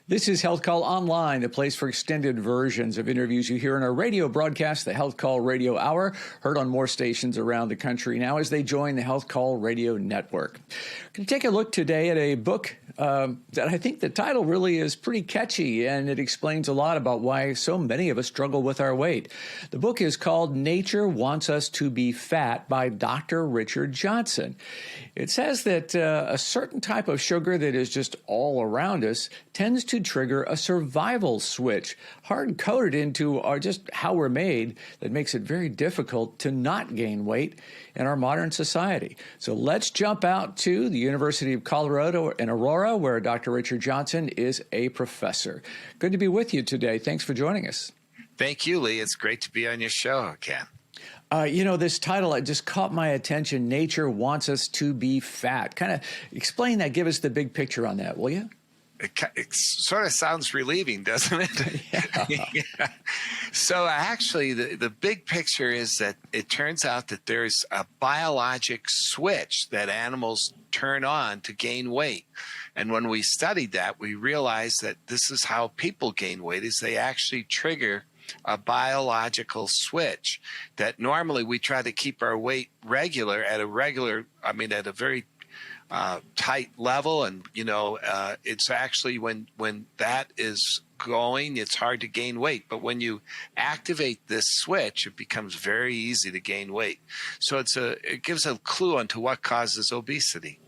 This is HealthCall Online, the place for extended versions of interviews you hear in our radio broadcast, the HealthCall Radio Hour, heard on more stations around the country now as they join the HealthCall Radio Network. We're going to take a look today at a book that I think the title really is pretty catchy, and it explains a lot about why so many of us struggle with our weight. The book is called Nature Wants Us to Be Fat by Dr. Richard Johnson. It says that a certain type of sugar that is just all around us tends to trigger a survival switch, hard-coded into just how we're made, that makes it very difficult to not gain weight in our modern society. So let's jump out to the University of Colorado in Aurora, where Dr. Richard Johnson is a professor. Good to be with you today. Thanks for joining us. Thank you, Lee. It's great to be on your show again. This title, it just caught my attention. Nature Wants Us to Be Fat. Kind of explain that. Give us the big picture on that, will you? It sort of sounds relieving, doesn't it? Yeah. So actually, the big picture is that it turns out that there's a biologic switch that animals turn on to gain weight. And when we studied that, we realized that this is how people gain weight, is they actually trigger a biological switch that normally we try to keep our weight at a very tight level. And, it's actually when that is going, it's hard to gain weight. But when you activate this switch, it becomes very easy to gain weight. So it gives a clue onto what causes obesity.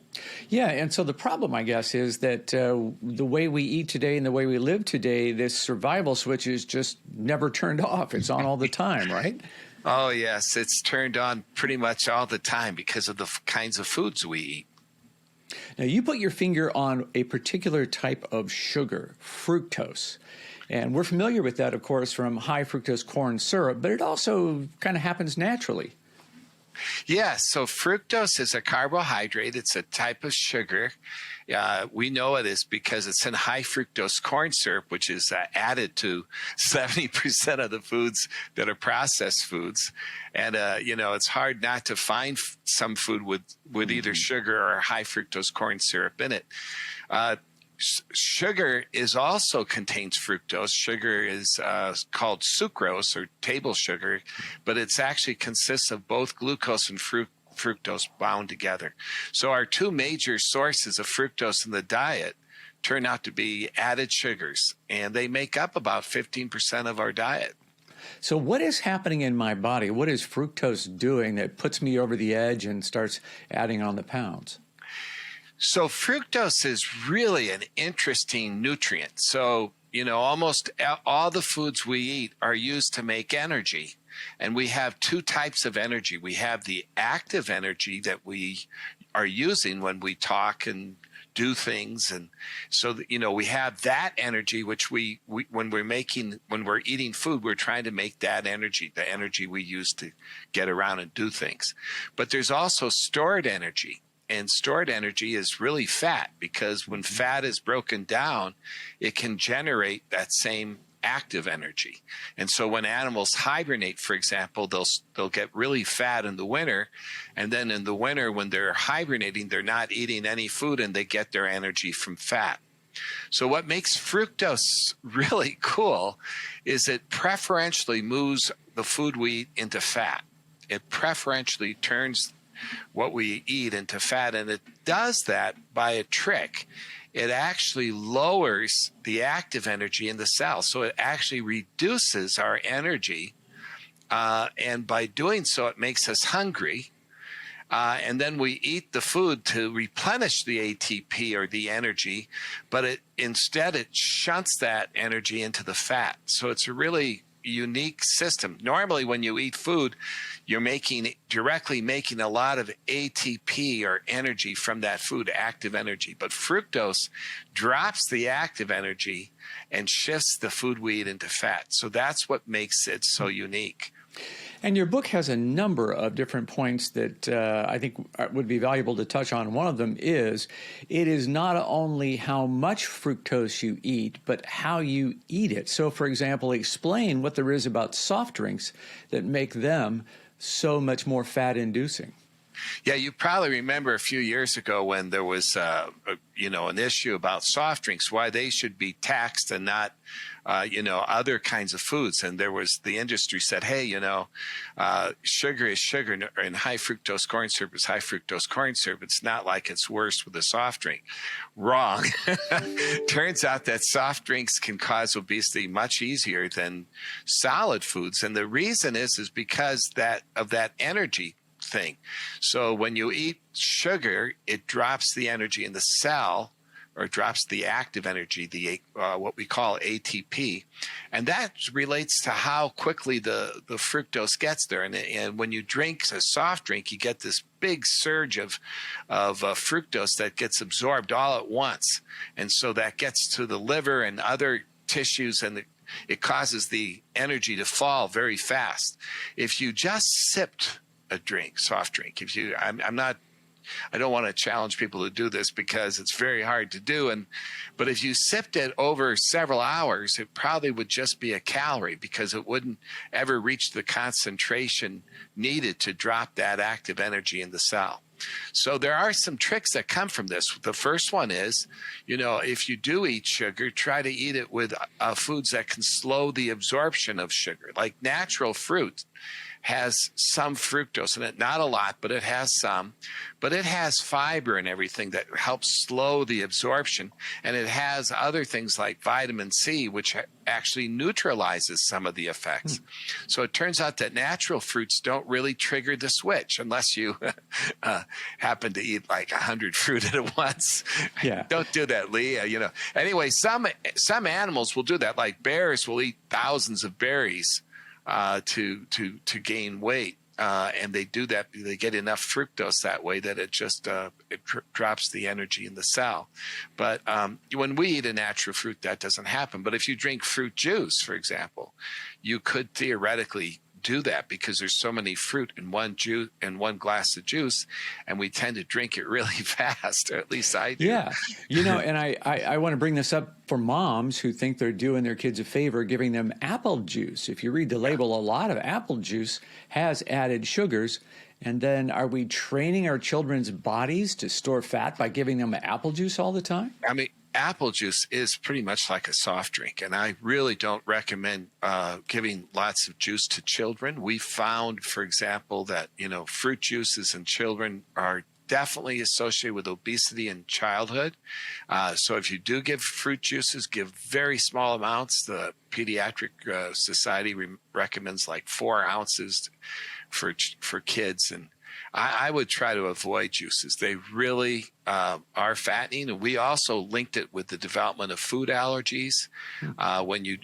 Yeah, and so the problem, I guess, is that the way we eat today and the way we live today, this survival switch is just never turned off. It's on all the time, right? Oh, yes. It's turned on pretty much all the time because of the kinds of foods we eat. Now, you put your finger on a particular type of sugar, fructose. And we're familiar with that, of course, from high-fructose corn syrup, but it also kind of happens naturally. Yeah, so fructose is a carbohydrate. It's a type of sugar. We know it is because it's in high fructose corn syrup, which is added to 70% of the foods that are processed foods. And, it's hard not to find some food with either sugar or high fructose corn syrup in it. Sugar also contains fructose. Sugar is called sucrose or table sugar, but it's actually consists of both glucose and fructose bound together. So our two major sources of fructose in the diet turn out to be added sugars, and they make up about 15% of our diet. So what is happening in my body? What is fructose doing that puts me over the edge and starts adding on the pounds? So fructose is really an interesting nutrient. So, almost all the foods we eat are used to make energy. And we have two types of energy. We have the active energy that we are using when we talk and do things. And so, we have that energy, which when we're eating food, we're trying to make that energy, the energy we use to get around and do things. But there's also stored energy. And stored energy is really fat, because when fat is broken down, it can generate that same active energy. And so when animals hibernate, for example, they'll get really fat in the winter. And then in the winter, when they're hibernating, they're not eating any food and they get their energy from fat. So what makes fructose really cool is it preferentially moves the food we eat into fat. It preferentially turns what we eat into fat, and it does that by a trick. It actually lowers the active energy in the cell, so it actually reduces our energy, and by doing so, it makes us hungry, and then we eat the food to replenish the ATP or the energy, but instead it shunts that energy into the fat. So it's a really unique system. Normally, when you eat food, you're directly making a lot of ATP or energy from that food, active energy. But fructose drops the active energy and shifts the food we eat into fat. So that's what makes it so unique. And your book has a number of different points that I think would be valuable to touch on. One of them is it is not only how much fructose you eat, but how you eat it. So, for example, explain what there is about soft drinks that make them so much more fat-inducing. Yeah, you probably remember a few years ago when there was, an issue about soft drinks, why they should be taxed and not, other kinds of foods. And the industry said, hey, sugar is sugar and high fructose corn syrup is high fructose corn syrup. It's not like it's worse with a soft drink. Wrong. Turns out that soft drinks can cause obesity much easier than solid foods. And the reason is because of that energy thing. So when you eat sugar, it drops the energy in the cell, or drops the active energy, what we call ATP, and that relates to how quickly the fructose gets there. And when you drink a soft drink, you get this big surge of fructose that gets absorbed all at once, and so that gets to the liver and other tissues, and it causes the energy to fall very fast. If you just sipped a drink, soft drink, I don't want to challenge people to do this because it's very hard to do. But if you sipped it over several hours, it probably would just be a calorie because it wouldn't ever reach the concentration needed to drop that active energy in the cell. So there are some tricks that come from this. The first one is, if you do eat sugar, try to eat it with foods that can slow the absorption of sugar, like natural fruit has some fructose in it, not a lot, but it has some. But it has fiber and everything that helps slow the absorption. And it has other things like vitamin C, which actually neutralizes some of the effects. So it turns out that natural fruits don't really trigger the switch unless you happen to eat like 100 fruit at once. Yeah. Don't do that, Lee. Anyway, some animals will do that. Like bears will eat thousands of berries to gain weight, and they do that. They get enough fructose that way that it just drops the energy in the cell. But when we eat a natural fruit, that doesn't happen. But if you drink fruit juice, for example, you could theoretically do that because there's so many fruit in one glass of juice, and we tend to drink it really fast, or at least I do. Yeah. And I want to bring this up for moms who think they're doing their kids a favor giving them apple juice. If you read the label, a lot of apple juice has added sugars. And then are we training our children's bodies to store fat by giving them apple juice all the time? I mean, apple juice is pretty much like a soft drink, and I really don't recommend giving lots of juice to children. We found, for example, that fruit juices in children are definitely associated with obesity in childhood. So if you do give fruit juices, give very small amounts. The Pediatric Society recommends like 4 ounces for kids, and I would try to avoid juices. They really are fattening. And we also linked it with the development of food allergies. When you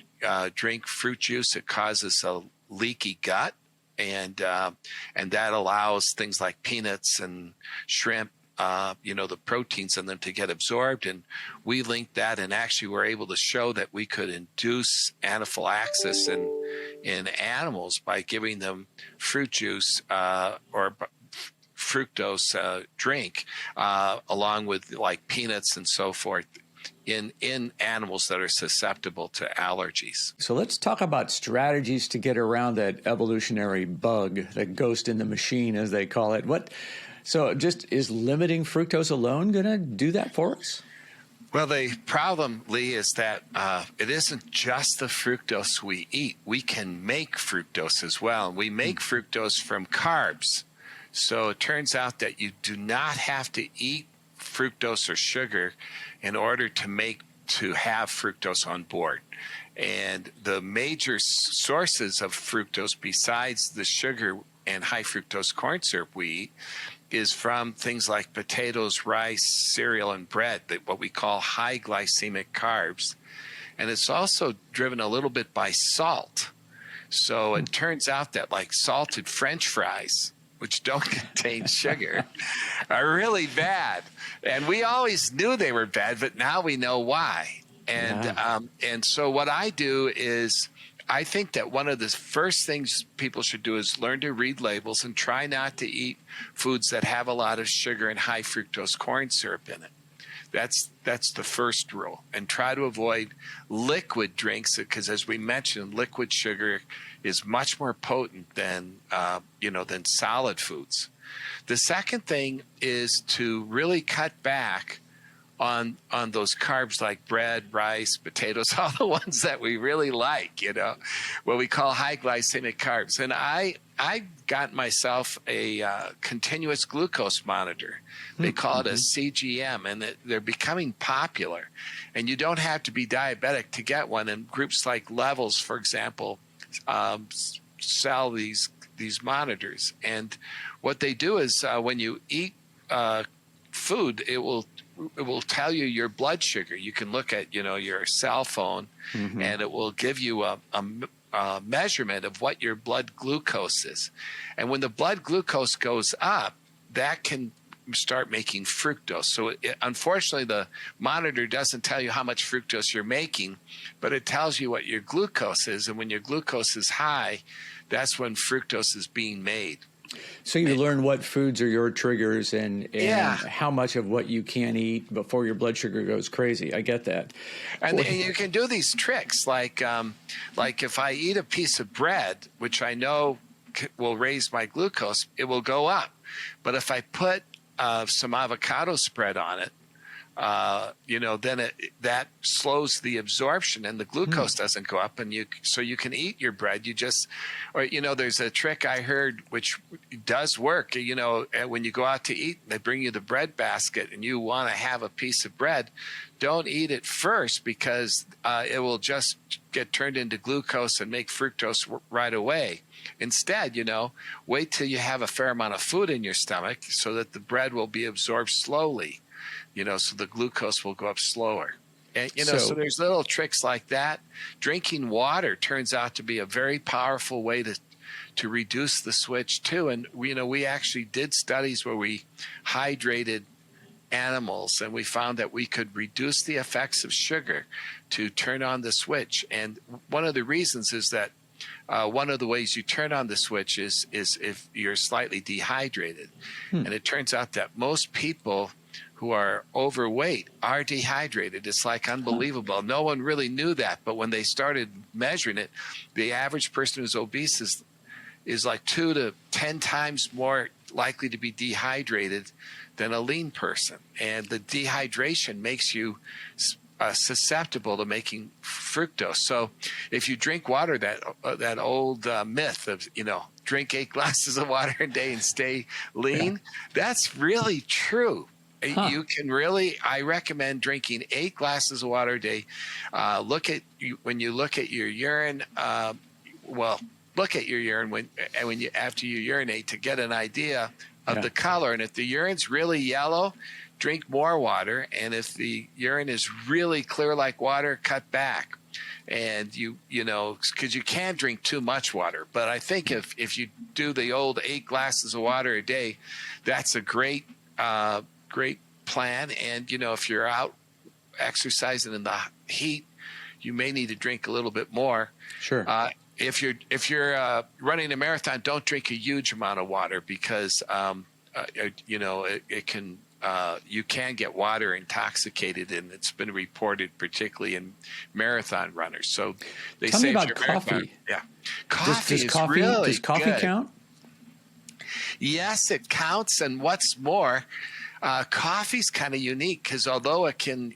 drink fruit juice, it causes a leaky gut, and that allows things like peanuts and shrimp, the proteins in them to get absorbed. And we linked that, and actually were able to show that we could induce anaphylaxis in animals by giving them fruit juice or fructose drink along with like peanuts and so forth in animals that are susceptible to allergies. So let's talk about strategies to get around that evolutionary bug, that ghost in the machine, as they call it. So just is limiting fructose alone going to do that for us? Well, the problem, Lee, is that it isn't just the fructose we eat. We can make fructose as well. And we make fructose from carbs. So it turns out that you do not have to eat fructose or sugar in order to have fructose on board. And the major sources of fructose besides the sugar and high fructose corn syrup we eat is from things like potatoes, rice, cereal, and bread, what we call high glycemic carbs. And it's also driven a little bit by salt. So it turns out that like salted French fries, which don't contain sugar, are really bad. And we always knew they were bad, but now we know why. And so what I do is I think that one of the first things people should do is learn to read labels and try not to eat foods that have a lot of sugar and high fructose corn syrup in it. That's the first rule. And try to avoid liquid drinks because, as we mentioned, liquid sugar is much more potent than solid foods. The second thing is to really cut back on those carbs like bread, rice, potatoes, all the ones that we really like, what we call high glycemic carbs. And I got myself a continuous glucose monitor. They call it a CGM, and they're becoming popular. And you don't have to be diabetic to get one. And groups like Levels, for example, sell these monitors. And what they do is when you eat food, it will tell you your blood sugar. You can look at your cell phone, and it will give you a measurement of what your blood glucose is. And when the blood glucose goes up, that can start making fructose. So unfortunately, the monitor doesn't tell you how much fructose you're making, but it tells you what your glucose is. And when your glucose is high, that's when fructose is being made. So you learn what foods are your triggers and how much of what you can eat before your blood sugar goes crazy. I get that. And you can do these tricks like if I eat a piece of bread, which I know will raise my glucose, it will go up. But if I put some avocado spread on it, then that slows the absorption and the glucose doesn't go up, and you can eat your bread. There's a trick I heard which does work. When you go out to eat, they bring you the bread basket, and you want to have a piece of bread. Don't eat it first because it will just get turned into glucose and make fructose right away. Instead, wait till you have a fair amount of food in your stomach so that the bread will be absorbed slowly. So the glucose will go up slower. And, so there's little tricks like that. Drinking water turns out to be a very powerful way to reduce the switch too. And, we actually did studies where we hydrated animals, and we found that we could reduce the effects of sugar to turn on the switch. And one of the reasons is that one of the ways you turn on the switch is if you're slightly dehydrated. And it turns out that most people who are overweight are dehydrated. It's like unbelievable. No one really knew that, but when they started measuring it, the average person who's obese is like 2 to 10 times more likely to be dehydrated than a lean person. And the dehydration makes you susceptible to making fructose. So if you drink water, that old myth of, drink 8 glasses of water a day and stay lean, that's really true. You can I recommend drinking 8 glasses of water a day. When you look at your urine, look at your urine after you urinate to get an idea of the color. And if the urine's really yellow, drink more water. And if the urine is really clear like water, cut back. And because you can drink too much water. But I think if you do the old 8 glasses of water a day, that's a great plan. And if you're out exercising in the heat, you may need to drink a little bit more. Sure. If you're running a marathon, don't drink a huge amount of water because it can you can get water intoxicated, and it's been reported particularly in marathon runners. So they Tell say me about coffee. Coffee does coffee good. count? Yes, it counts. And what's more, coffee's kind of unique because although it can,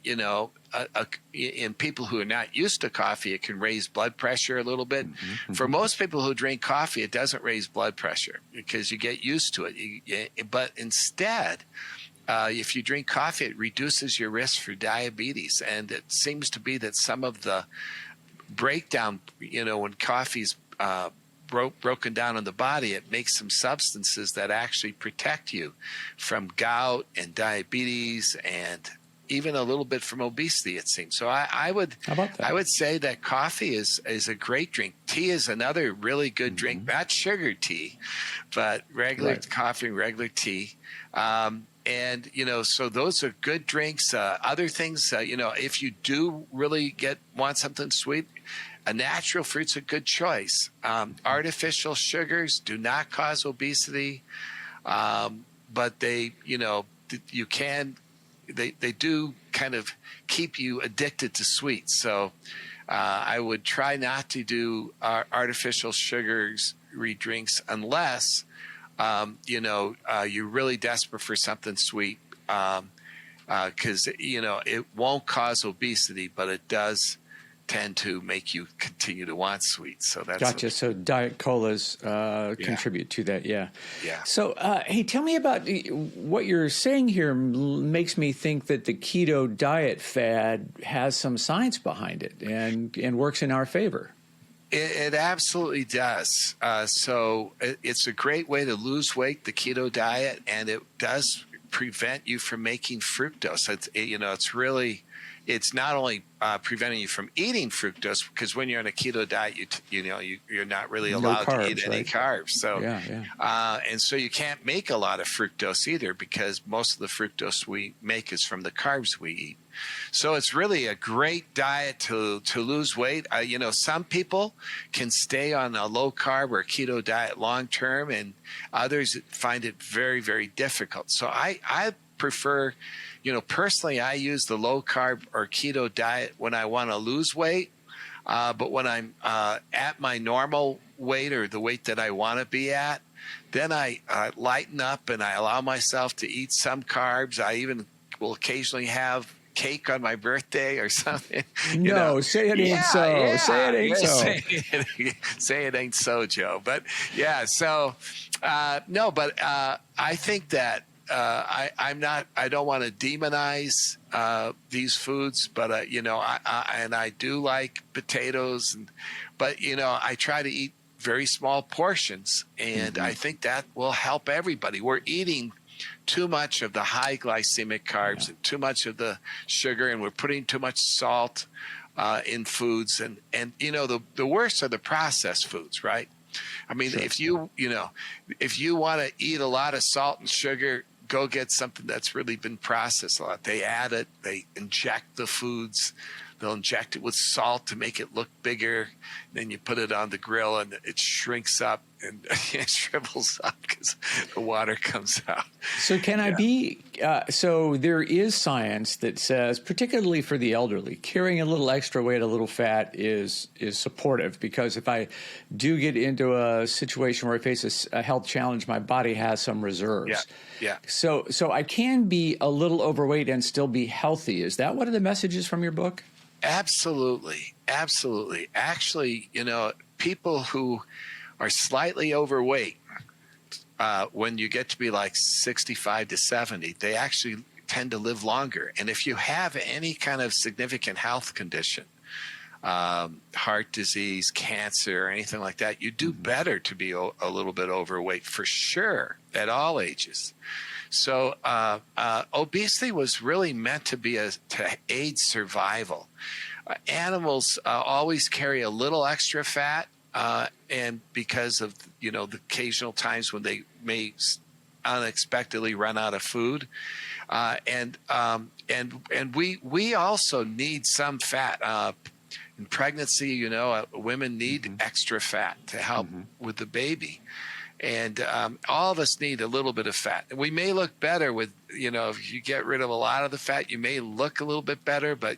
in people who are not used to coffee, it can raise blood pressure a little bit. For most people who drink coffee, it doesn't raise blood pressure because you get used to it. But instead, if you drink coffee, it reduces your risk for diabetes. And it seems to be that some of the breakdown, when coffee's broken down in the body, it makes some substances that actually protect you from gout and diabetes and even a little bit from obesity, it seems. So I would say that coffee is a great drink. Tea is another really good drink, not sugar tea, but regular coffee and regular tea. And, so those are good drinks. Other things, if you do really want something sweet, a natural fruit's a good choice. Artificial sugars do not cause obesity, but they do kind of keep you addicted to sweets. So I would try not to do artificial sugars drinks unless you're really desperate for something sweet, because it won't cause obesity, but it does tend to make you continue to want sweets. So that's gotcha. So diet colas contribute to that. Yeah. Yeah. So, hey, tell me about what you're saying here. Makes me think that the keto diet fad has some science behind it and works in our favor. It absolutely does. So it's a great way to lose weight, the keto diet, and it does prevent you from making fructose. It's not only preventing you from eating fructose, because when you're on a keto diet, you're not really allowed to eat any carbs. So, and so you can't make a lot of fructose either, because most of the fructose we make is from the carbs we eat. So it's really a great diet to lose weight. Some people can stay on a low carb or keto diet long term, and others find it very, very difficult. So I prefer, personally, I use the low carb or keto diet when I want to lose weight. But when I'm at my normal weight, or the weight that I want to be at, then I lighten up and I allow myself to eat some carbs. I even will occasionally have cake on my birthday or something. Say it ain't so. Yeah. Say it ain't so. Say it ain't so, Joe. But yeah, so I think that I don't want to demonize these foods, but I do like potatoes, but I try to eat very small portions, and I think that will help everybody. We're eating too much of the high glycemic carbs and too much of the sugar, and we're putting too much salt in foods, and the worst are the processed foods, right? I mean, sure. if you want to eat a lot of salt and sugar, go get something that's really been processed a lot. They add it, they inject the foods. They'll inject it with salt to make it look bigger. Then you put it on the grill and it shrinks up and it shrivels up because the water comes out. So so there is science that says, particularly for the elderly, carrying a little extra weight, a little fat is supportive, because if I do get into a situation where I face a health challenge, my body has some reserves. Yeah. So I can be a little overweight and still be healthy. Is that one of the messages from your book? Absolutely. Actually, people who are slightly overweight, when you get to be like 65 to 70, they actually tend to live longer. And if you have any kind of significant health condition, heart disease, cancer, or anything like that, you do better to be a little bit overweight, for sure, at all ages. So obesity was really meant to aid survival. Animals always carry a little extra fat, and because of the occasional times when they may unexpectedly run out of food, and we also need some fat. In pregnancy, women need extra fat to help with the baby. And all of us need a little bit of fat. And we may look better with, if you get rid of a lot of the fat, you may look a little bit better. But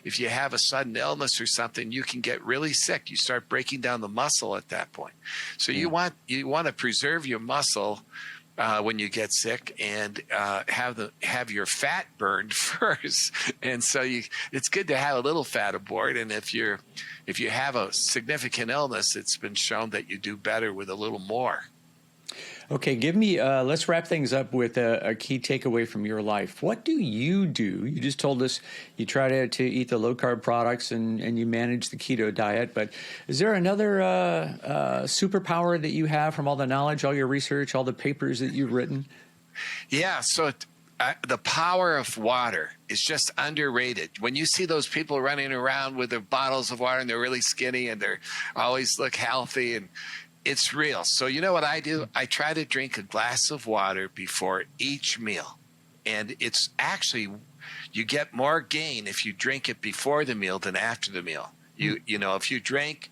if you have a sudden illness or something, you can get really sick. You start breaking down the muscle at that point. So you want to preserve your muscle when you get sick, and have your fat burned first. And so it's good to have a little fat aboard. And if you have a significant illness, it's been shown that you do better with a little more. Okay, let's wrap things up with a key takeaway from your life. What do? You just told us you try to eat the low-carb products and you manage the keto diet, but is there another superpower that you have from all the knowledge, all your research, all the papers that you've written? Yeah, so the power of water is just underrated. When you see those people running around with their bottles of water and they're really skinny and they always look healthy, and it's real. So you know what I do? I try to drink a glass of water before each meal. And it's actually, you get more gain if you drink it before the meal than after the meal. If you drink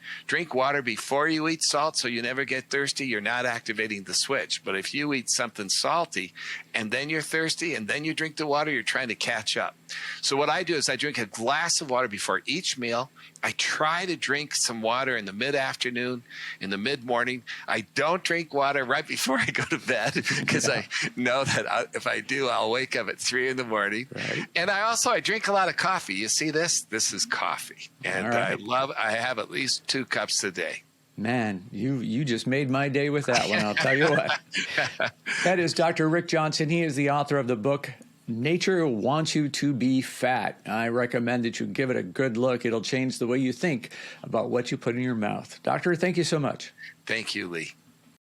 water before you eat salt so you never get thirsty, you're not activating the switch. But if you eat something salty and then you're thirsty and then you drink the water, you're trying to catch up. So what I do is I drink a glass of water before each meal. I try to drink some water in the mid-afternoon, in the mid-morning. I don't drink water right before I go to bed because I know that if I do, I'll wake up at 3 in the morning. Right. And I drink a lot of coffee. You see this? This is coffee. And right. I have at least 2 cups a day. Man, you just made my day with that one, I'll tell you what. That is Dr. Rick Johnson. He is the author of the book, Nature Wants You to Be Fat. I recommend that you give it a good look. It'll change the way you think about what you put in your mouth. Doctor, thank you so much. Thank you, Lee.